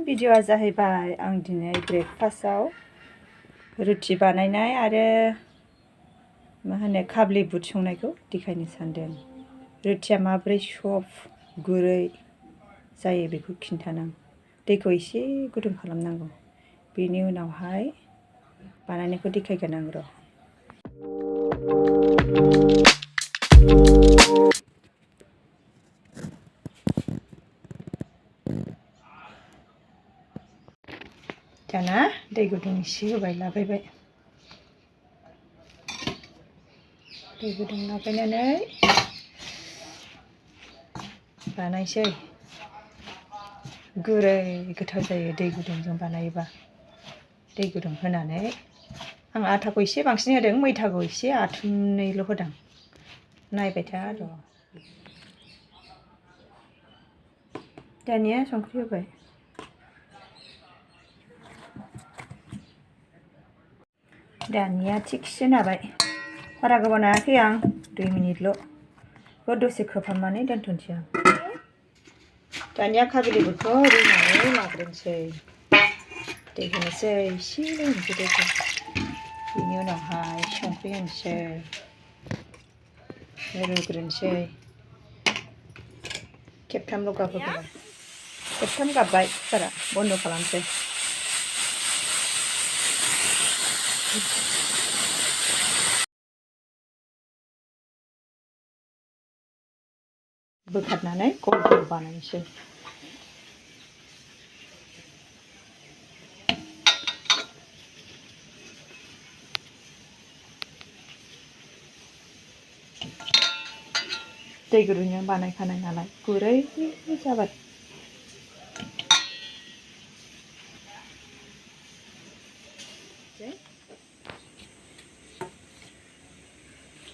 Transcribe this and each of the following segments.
भिडिअ'आ जाहैबाय आं दिनै ब्रेकफास्टआव रुटि बानायनाय आरो मा होनो काबली बुट संनायखौ देखायनो सानदों। रुटिया माब्रै सफ्ट गुरै जायो बेखौ खिन्थानां। दैखौ एसे गुदुं खालामनांगौ। बेनि उनावहाय बानायनायखौ देखायगोन आं र'। दाना दै गुदुं एसे होबाय लागायबाय। दै गुदुं लागायनानै बानायसै। गुरै गोथाव जायो दै गुदुंजों बानायोबा। दै गुदुं होनानै आं आटाखौ एसे बांसिन होदों, मैदाखौ एसे आथुमनैल' होदों। नायबाय था र'। दानिया संख्रि होबाय। दानिया थिगसे नाबाय। बारा गोबाव नायाखै आं, 2 मिनिटल'। दसे खोबहाबनानै दोनथ'नोसै आं। दानिया काबली बुटखौ रुनानै लाग्रोनोसै। दै होनोसै, एसेल' होनोसै दैखौ। बेनि उनावहाय संख्रि होनोसै, रुग्रोनोसै। खेबथामल' गाबहोगोन आं। खेबथाम गाबबाय, बारा बन्द' खालामसै। बोखारनानै गल गल बानायनोसै। दै गुदुंजों बानायखानाय नालाय गुरै जाबाय।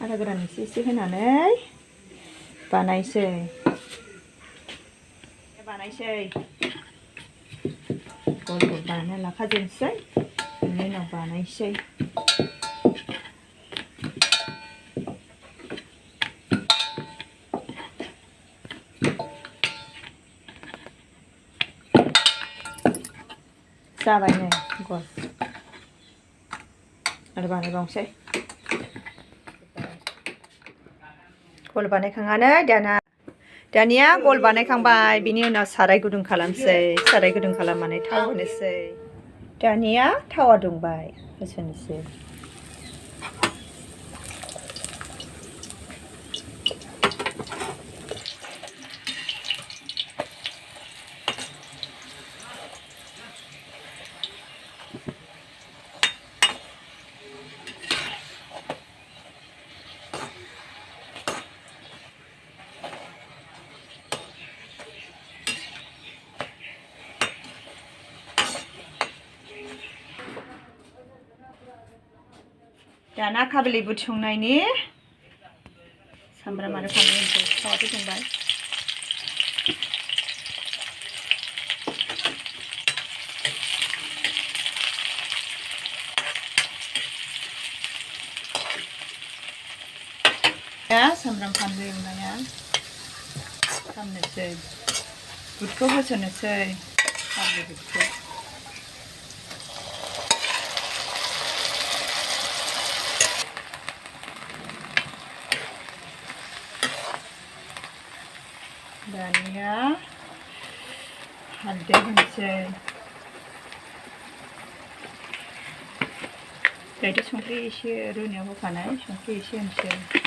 आटा गोरान एसे होनानै बानायसै। गल गल बानायना लाखाजोबनोसै। बेनि उनाव बानायसै। जाबाय नै गल। आरो बानायबावनोसै। गल बानायखांनानै दानिया गल बानायखांबाय। बिनि उनाव साराय गुदुं खालामसै। साराय गुदुं खालामनानै थाव होनोसै। दानिया थावा दुंबाय, होसननोसै। दाना काबली बुट संनायनि सामब्राम आरो फानलु होनोसै। थावाथ' दुंबाय। सामब्राम फानलु एवनाया खामनोसै। बुटखौ होसननोसै, काबली बुटखौ। दानिया हालदै होनोसै। दायो संख्रि एसे रुनायाव होखानाय, संख्रि एसे होनोसै।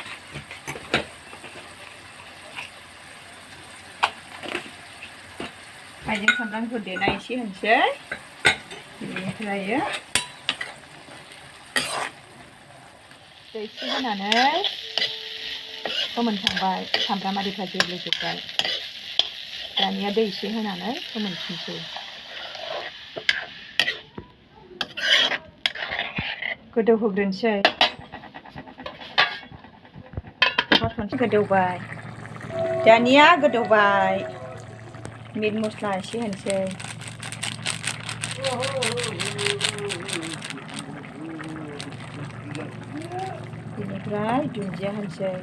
हाइजें सामब्राम देनाय एसे होनोसै। बेनिफ्राय दै एसे होनानै फोमोनखांबाय। सामब्राम आरिफ्रा गेब्लेजोब्बाय। दानिया दै एसे होनानै फोमोनफिनसै। गोदौहोग्रोनोसै। गोदौबाय। दानिया गोदौबाय। मिट मस्ला एसे होनोसै। बेनिफ्राय दुन्दिया होनोसै।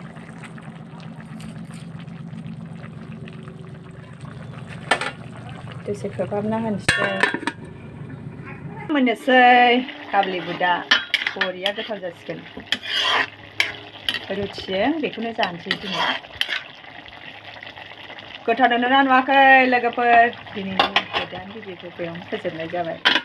दसे खोबहाबना होनोसै मोननोसै काबुलि बुटआ बरिया गोथाव जासिगोन रुटिजों बेखौनो जानोसै दिनै गोथाव नुदोंना नुवाखै लोगोफोर दिनैनि गोदान भिडिअखौ बेयावनो फोजोबनाय जाबाय